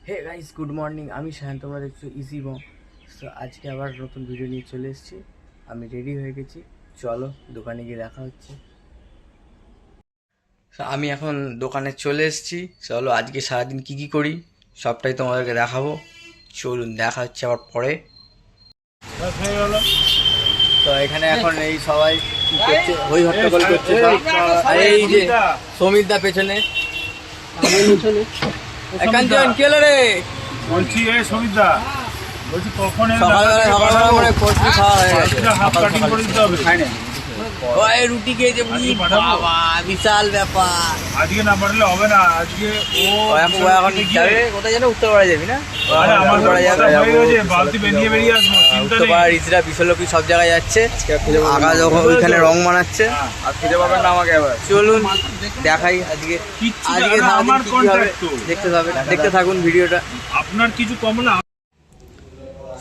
Hey guys, good morning. আমি শায়ন, তোমরা দেখছো ইজি মম। সো আজকে আবার নতুন ভিডিও নিয়ে চলে এসেছি। আমি রেডি হয়ে গেছি, চলো দোকানে গিয়ে দেখা হচ্ছে। সো আমি এখন দোকানে চলে এসেছি, চলো আজকে সারাদিন কী কী করি সবটাই তোমাদেরকে দেখাবো। চলুন, দেখা হচ্ছে আবার পরে। তো এখানে এখন এই সবাই কি করছে, হই হট্টগোল করছে সব। আর এই যে সমিতদা পেছনে কাঞ্চন, কি হলো রে? বলছি সমিতদা, বলছি কখন সকালবেলা করে কচু খাওয়া হয়ে গেছে। হাফ কাটিং করে দিতে হবে। ওই রুটি খেয়েছে, বাবা বিশাল ব্যাপার। আজকে না পারলে হবে না। আজকে এখন যাবে কোথায়, যেন উত্তরপাড়া যাবি না? বালতি বেরিয়ে বেরিয়ে আসবো। উত্তরপাড়া রিসরা বিশালকি সব জায়গায় যাচ্ছে। আগা যখন ওইখানে রং বানাচ্ছে, আর খুঁজে পাবেন না আমাকে এবার। চলুন দেখাই আজকে আমার কন্ট্যাক্ট দেখতে থাকুন ভিডিওটা। আপনার কিছু কমলা।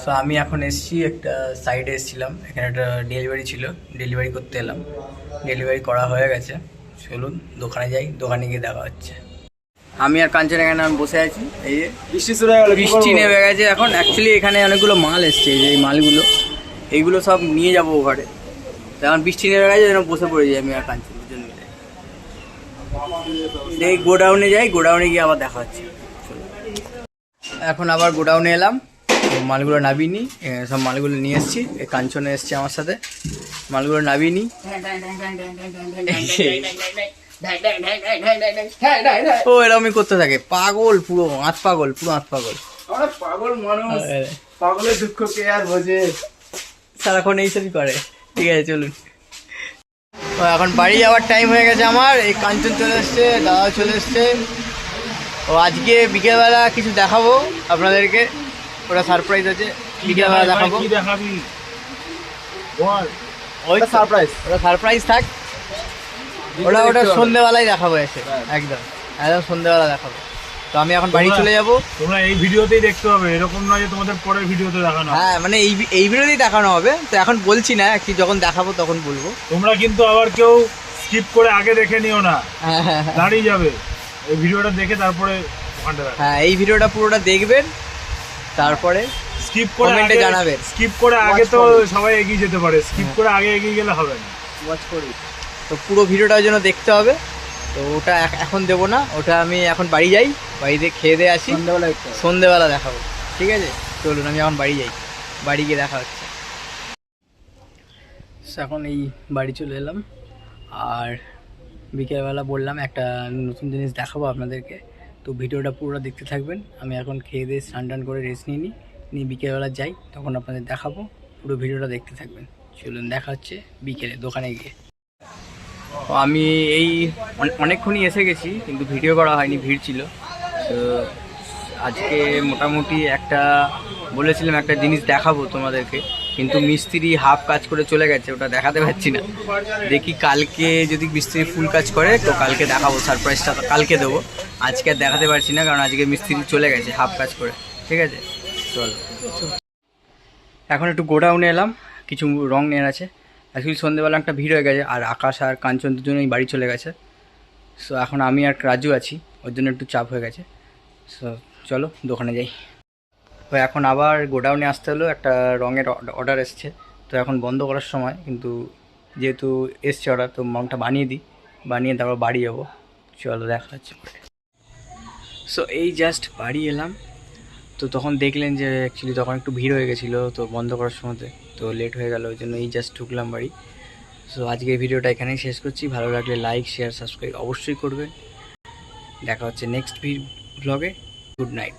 সো আমি এখন এসেছি, একটা সাইডে এসেছিলাম, এখানে একটা ডেলিভারি ছিল, ডেলিভারি করতে এলাম। ডেলিভারি করা হয়ে গেছে, চলুন দোকানে যাই, দোকানে গিয়ে দেখা হচ্ছে। আমি আর কাঞ্চন এখানে আমি বসে আছি। এই যে বৃষ্টি নেমে গেছে এখন। অ্যাকচুয়ালি এখানে অনেকগুলো মাল এসছে, এই যে এই মালগুলো, এইগুলো সব নিয়ে যাবো ঘরে। এখন বৃষ্টি নেমে গেছে, যেন বসে পড়ে যাই আমি আর কাঞ্চন দুজন মিলে। এই গোডাউনে যাই, গোডাউনে গিয়ে আবার দেখা হচ্ছে। এখন আবার গোডাউনে এলাম, মালগুলো নাবিয়ে নিই। সব মালগুলো নিয়ে এসেছি, এই কাঞ্চনে এসছে আমার সাথে। মালগুলো নাবিয়ে নিই। ও এরকমই করতে থাকে, পাগল, পুরো আঁত পাগল, পুরো আঁত পাগল। পাগল মানুষ, পাগলের দুঃখ কে আর বোঝে। সারাক্ষণ এইসবই করে। ঠিক আছে চলুন। ও এখন বাড়ি যাওয়ার টাইম হয়ে গেছে আমার। এই কাঞ্চন চলে এসছে, দাদা চলে এসছে। ও আজকে বিকেলবেলা কিছু দেখাবো আপনাদেরকে, ওটা সারপ্রাইজ আছে। বিকেলবেলা দেখাবো। কি দেখাবি? ওটা সারপ্রাইজ থাক। ওটা সন্ধ্যেবেলায় দেখাবো এসে, একদম সন্ধ্যেবেলা দেখাবো। তো আমি এখন বাড়ি চলে যাবো। তোমরা এই ভিডিওতেই দেখতে হবে, এরকম নয় যে তোমাদের পরের ভিডিওতে দেখানো। হ্যাঁ মানে এই ভিডিওতেই দেখানো হবে। তো এখন বলছি না, কি যখন দেখাবো তখন বলবো। তোমরা কিন্তু আবার কেউ স্কিপ করে আগে দেখে নিও না, দাঁড়িয়ে যাবে। এই ভিডিওটা দেখে তারপরে হ্যাঁ, এই ভিডিওটা পুরোটা দেখবেন, তারপরে স্কিপ করে কমেন্টে জানাবেন। স্কিপ করে আগে তো সবাই এগিয়ে যেতে পারে, স্কিপ করে আগে এগিয়ে গেলে হবে না। ওয়াচ করি তো পুরো ভিডিওটার জন্য দেখতে হবে। তো ওটা এখন দেবো না, ওটা আমি এখন বাড়ি যাই, বাড়িতে খেয়ে দিয়ে আসি, সন্ধ্যেবেলা দেখাবো। ঠিক আছে চলুন, আমি এখন বাড়ি যাই, বাড়ি গিয়ে দেখা হচ্ছে। এখন এই বাড়ি চলে এলাম, আর বিকেলবেলা বললাম একটা নতুন জিনিস দেখাবো আপনাদেরকে। তো ভিডিওটা পুরো দেখতে থাকবেন। আমি এখন খেয়ে দিয়ে স্নান টান করে রেস্ট নিয়ে বিকেলবেলা যাই, তখন আপনাদের দেখাবো। পুরো ভিডিওটা দেখতে থাকবেন। চলুন দেখা হচ্ছে বিকেলে দোকানে গিয়ে। আমি এই অনেকক্ষণই এসে গেছি, কিন্তু ভিডিও করা হয়নি, ভিড় ছিল। তো আজকে মোটামুটি একটা বলেছিলাম একটা জিনিস দেখাবো তোমাদেরকে, কিন্তু মিস্ত্রি হাফ কাজ করে চলে গেছে, ওটা দেখাতে পারছি না। দেখি কালকে যদি মিস্ত্রি ফুল কাজ করে তো কালকে দেখাবো, সারপ্রাইজটা কালকে দেবো। আজকে আর দেখাতে পারছি না, কারণ আজকে মিস্ত্রি চলে গেছে হাফ কাজ করে। ঠিক আছে চলো। এখন একটু গোডাউনে এলাম, কিছু রং নেওয়ার আছে। অ্যাকচুয়ালি সন্ধ্যেবেলা একটা ভিড় হয়ে গেছে, আর আকাশ আর কাঞ্চন দুজনেই বাড়ি চলে গেছে। সো এখন আমি আর রাজু আছি, ওর জন্য একটু চাপ হয়ে গেছে। সো চলো দোকানে যাই। তো এখন আবার গোডাউনে আসতে হলো, একটা রঙের অর্ডার এসছে। তো এখন বন্ধ করার সময়, কিন্তু যেহেতু এসছে অর্ডার, তো রঙটা বানিয়ে তারপর বাড়ি যাবো। চলো দেখা হচ্ছে পরে। সো এই জাস্ট বাড়ি এলাম, তো তখন দেখলেন যে অ্যাকচুয়ালি তখন একটু ভিড় হয়ে গেছিলো, তো বন্ধ করার সময়তে তো লেট হয়ে গেল, ওই জন্য এই জাস্ট ঢুকলাম বাড়ি। সো আজকের ভিডিওটা এখানেই শেষ করছি। ভালো লাগলে লাইক শেয়ার সাবস্ক্রাইব অবশ্যই করবেন। দেখা হচ্ছে নেক্সট ব্লগে। Good night.